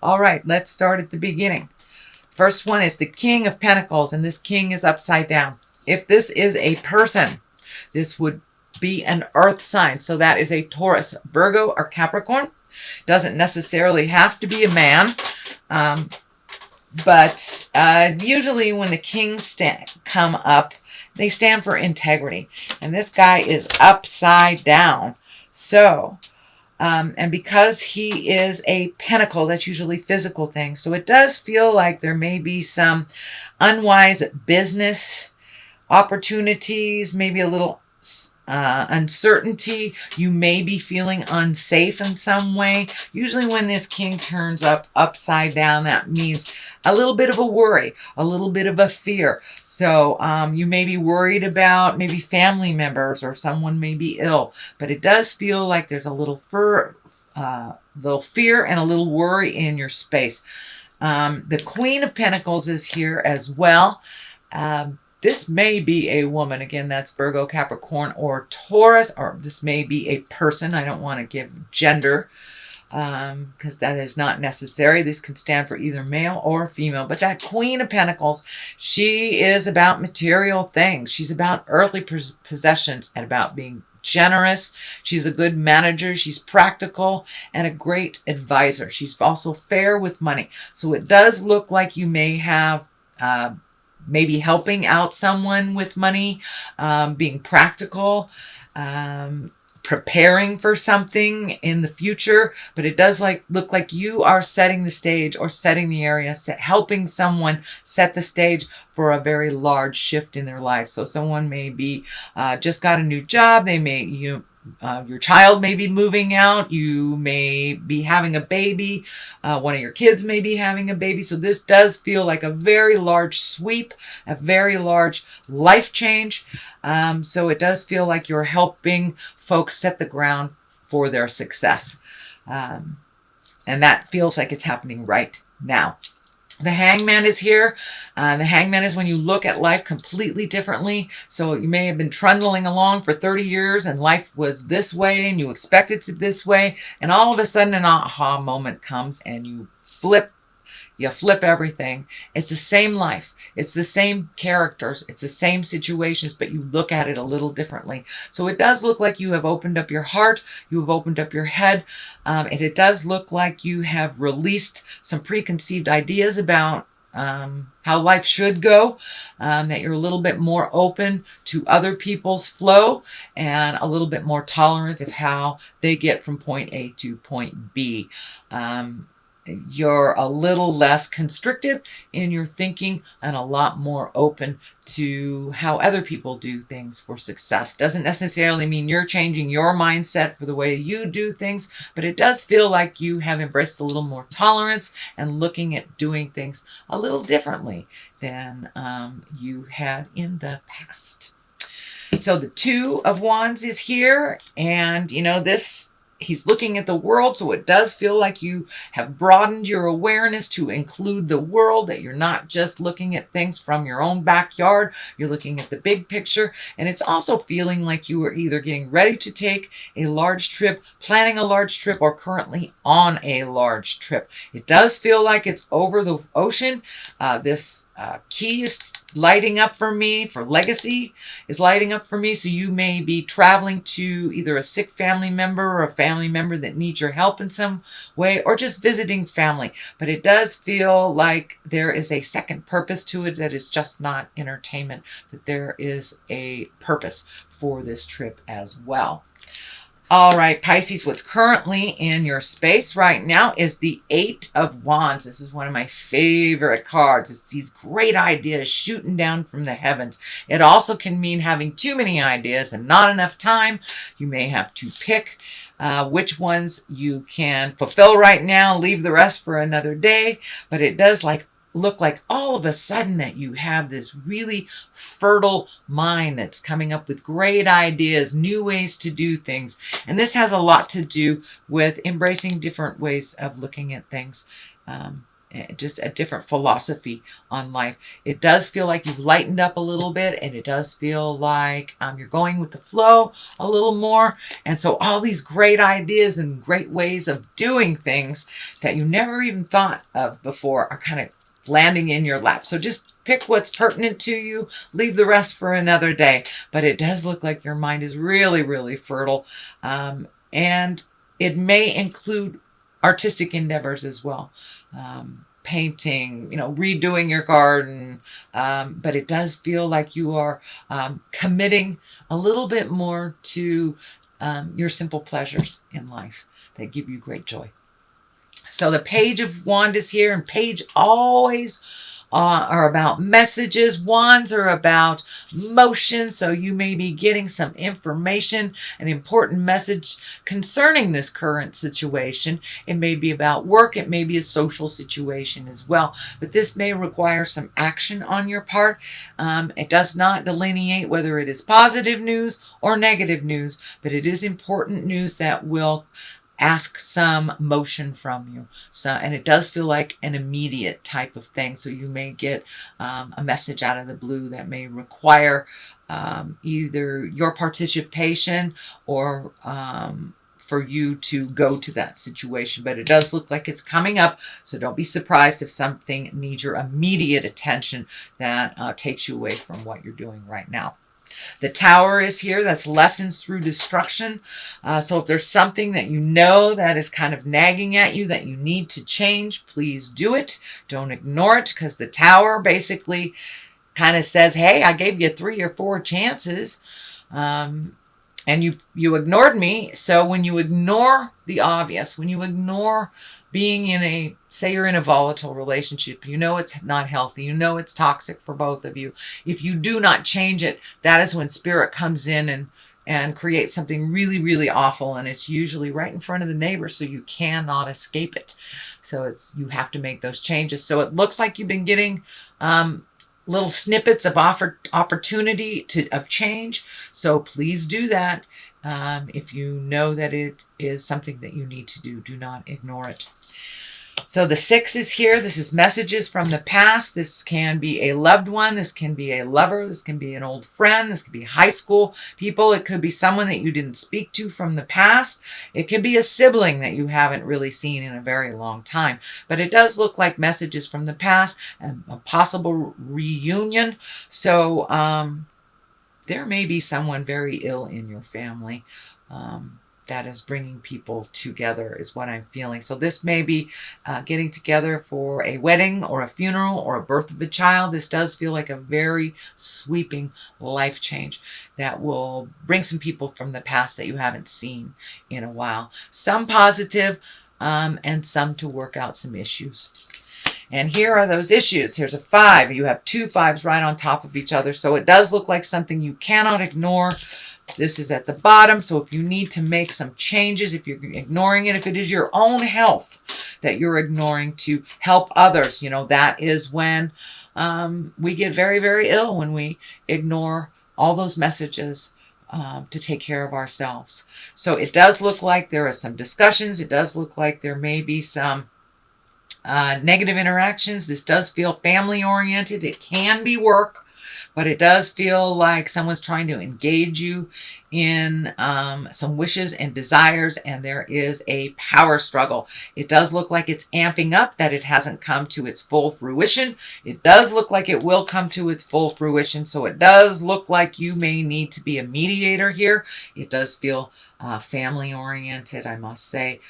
All right, let's start at the beginning. First one is the King of Pentacles, and this king is upside down. If this is a person, this would be an earth sign. So that is a Taurus, Virgo, or Capricorn. Doesn't necessarily have to be a man. But usually when the kings come up, they stand for integrity. And this guy is upside down. So, and because he is a pentacle, that's usually physical things. So it does feel like there may be some unwise business opportunities, maybe a little uncertainty. You may be feeling unsafe in some way. Usually when this king turns upside down, that means a little bit of a worry, a little bit of a fear. So you may be worried about maybe family members, or someone may be ill, but it does feel like there's a little fear and a little worry in your space. The Queen of Pentacles is here as well. This may be a woman. Again, that's Virgo, Capricorn, or Taurus, or this may be a person. I don't want to give gender because that is not necessary. This can stand for either male or female. But that Queen of Pentacles, she is about material things. She's about earthly possessions and about being generous. She's a good manager. She's practical and a great advisor. She's also fair with money. So it does look like you may have maybe helping out someone with money, being practical, preparing for something in the future. But it does look like you are setting the stage or setting the area, helping someone set the stage for a very large shift in their life. So someone may be just got a new job. They may, your child may be moving out. You may be having a baby. One of your kids may be having a baby. So this does feel like a very large sweep, a very large life change. So it does feel like you're helping folks set the ground for their success. And that feels like it's happening right now. The Hangman is here. The Hangman is when you look at life completely differently. So you may have been trundling along for 30 years and life was this way and you expected it this way. And all of a sudden an aha moment comes and you flip everything. It's the same life. It's the same characters. It's the same situations, but you look at it a little differently. So it does look like you have opened up your heart. You have opened up your head. And it does look like you have released some preconceived ideas about how life should go, that you're a little bit more open to other people's flow and a little bit more tolerant of how they get from point A to point B. You're a little less constricted in your thinking and a lot more open to how other people do things for success. Doesn't necessarily mean you're changing your mindset for the way you do things, but it does feel like you have embraced a little more tolerance and looking at doing things a little differently than you had in the past. So the Two of Wands is here, and he's looking at the world, so it does feel like you have broadened your awareness to include the world, that you're not just looking at things from your own backyard, you're looking at the big picture. And it's also feeling like you are either getting ready to take a large trip, planning a large trip, or currently on a large trip. It does feel like it's over the ocean. This key is lighting up for me, for legacy is lighting up for me. So you may be traveling to either a sick family member or a family member that needs your help in some way, or just visiting family. But it does feel like there is a second purpose to it, that is just not entertainment, that there is a purpose for this trip as well. All right, Pisces, what's currently in your space right now is the Eight of Wands. This is one of my favorite cards. It's these great ideas shooting down from the heavens. It also can mean having too many ideas and not enough time. You may have to pick which ones you can fulfill right now, leave the rest for another day. But it does look like all of a sudden that you have this really fertile mind that's coming up with great ideas, new ways to do things. And this has a lot to do with embracing different ways of looking at things. just a different philosophy on life. It does feel like you've lightened up a little bit, and it does feel like you're going with the flow a little more. And so all these great ideas and great ways of doing things that you never even thought of before are kind of landing in your lap. So just pick what's pertinent to you, leave the rest for another day. But it does look like your mind is really, really fertile. And it may include artistic endeavors as well. Painting, redoing your garden. But it does feel like you are committing a little bit more to your simple pleasures in life that give you great joy. So the Page of Wands is here, and Page always are about messages. Wands are about motion, so you may be getting some information, an important message concerning this current situation. It may be about work, it may be a social situation as well, but this may require some action on your part. It does not delineate whether it is positive news or negative news, but it is important news that will ask some motion from you. So, and it does feel like an immediate type of thing. So you may get a message out of the blue that may require either your participation or for you to go to that situation. But it does look like it's coming up. So don't be surprised if something needs your immediate attention that takes you away from what you're doing right now. The Tower is here. That's lessons through destruction. So if there's something that you know that is kind of nagging at you that you need to change, please do it. Don't ignore it, because the Tower basically kind of says, hey, I gave you 3 or 4 chances and you ignored me. So when you ignore the obvious, when you ignore being in say you're in a volatile relationship, you know it's not healthy, you know it's toxic for both of you. If you do not change it, that is when Spirit comes in and creates something really, really awful. And it's usually right in front of the neighbor, so you cannot escape it. So you have to make those changes. So it looks like you've been getting little snippets of opportunity of change. So please do that. If you know that it is something that you need to do, do not ignore it. So the 6 is here. This is messages from the past. This can be a loved one. This can be a lover. This can be an old friend. This could be high school people. It could be someone that you didn't speak to from the past. It could be a sibling that you haven't really seen in a very long time. But it does look like messages from the past and a possible reunion. So there may be someone very ill in your family. That is bringing people together is what I'm feeling. So this may be getting together for a wedding or a funeral or a birth of a child. This does feel like a very sweeping life change that will bring some people from the past that you haven't seen in a while. Some positive and some to work out some issues. And here are those issues. Here's a 5. You have 2 5s right on top of each other. So it does look like something you cannot ignore. This is at the bottom. So if you need to make some changes, if you're ignoring it, if it is your own health that you're ignoring to help others, that is when we get very, very ill, when we ignore all those messages to take care of ourselves. So it does look like there are some discussions. It does look like there may be some negative interactions. This does feel family oriented. It can be work, but it does feel like someone's trying to engage you in some wishes and desires, and there is a power struggle. It does look like it's amping up, that it hasn't come to its full fruition. It does look like it will come to its full fruition, so it does look like you may need to be a mediator here. It does feel family oriented, I must say.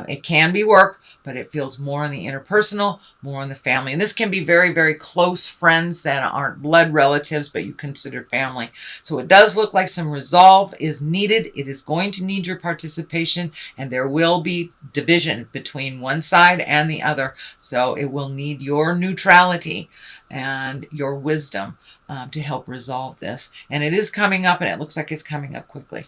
It can be work, but it feels more on the interpersonal, more on the family. And this can be very, very close friends that aren't blood relatives, but you consider family. So it does look like some resolve is needed. It is going to need your participation, and there will be division between one side and the other. So it will need your neutrality and your wisdom to help resolve this. And it is coming up, and it looks like it's coming up quickly.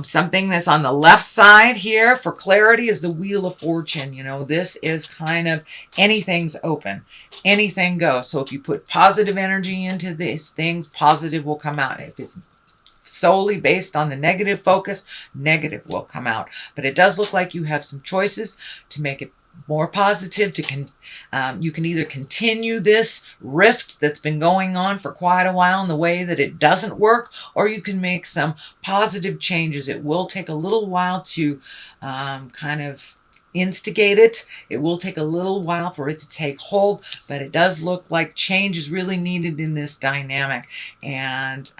Something that's on the left side here for clarity is the Wheel of Fortune. This is kind of anything's open, anything goes. So if you put positive energy into these things, positive will come out. If it's solely based on the negative focus, negative will come out. But it does look like you have some choices to make it more positive you can either continue this rift that's been going on for quite a while in the way that it doesn't work, or you can make some positive changes. It will take a little while to kind of instigate it. It will take a little while for it to take hold, but it does look like change is really needed in this dynamic, and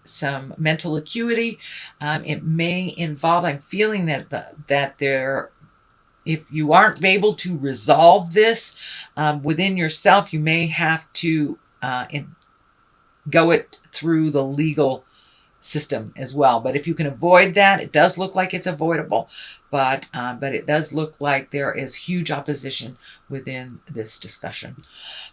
some mental acuity. It may involve, I'm feeling that there, if you aren't able to resolve this within yourself, you may have to go it through the legal system as well. But if you can avoid that, it does look like it's avoidable. But it does look like there is huge opposition within this discussion.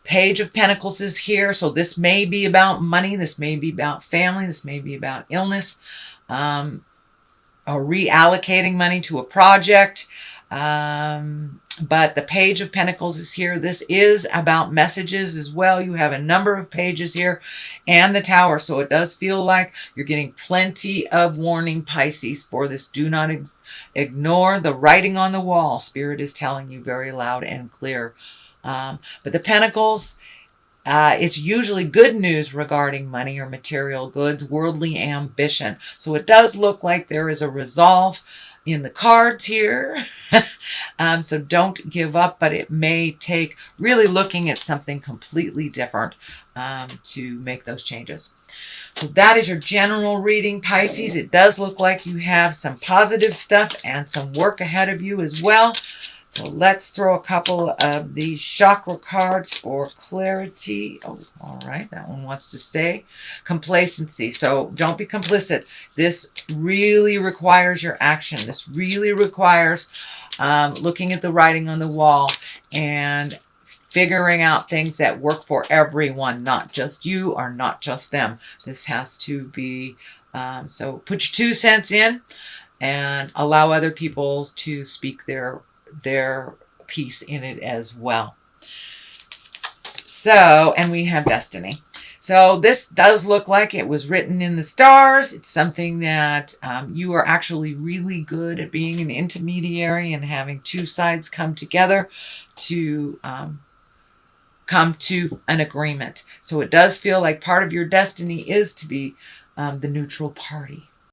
Page of Pentacles is here. So this may be about money. This may be about family. This may be about illness. Or reallocating money to a project. But the Page of Pentacles is here. This is about messages as well. You have a number of pages here and the Tower. So it does feel like you're getting plenty of warning, Pisces, for this. Do not ignore the writing on the wall. Spirit is telling you very loud and clear. But the Pentacles, it's usually good news regarding money or material goods, worldly ambition. So it does look like there is a resolve in the cards here. So don't give up, but it may take really looking at something completely different to make those changes. So that is your general reading, Pisces. It does look like you have some positive stuff and some work ahead of you as well. So let's throw a couple of these chakra cards for clarity. Oh, all right. That one wants to say complacency. So don't be complicit. This really requires your action. This really requires looking at the writing on the wall and figuring out things that work for everyone, not just you or not just them. This has to be, so put your 2 cents in and allow other people to speak their piece in it as well. So, and we have destiny. So this does look like it was written in the stars. It's something that you are actually really good at being an intermediary and having 2 sides come together to come to an agreement. So it does feel like part of your destiny is to be the neutral party.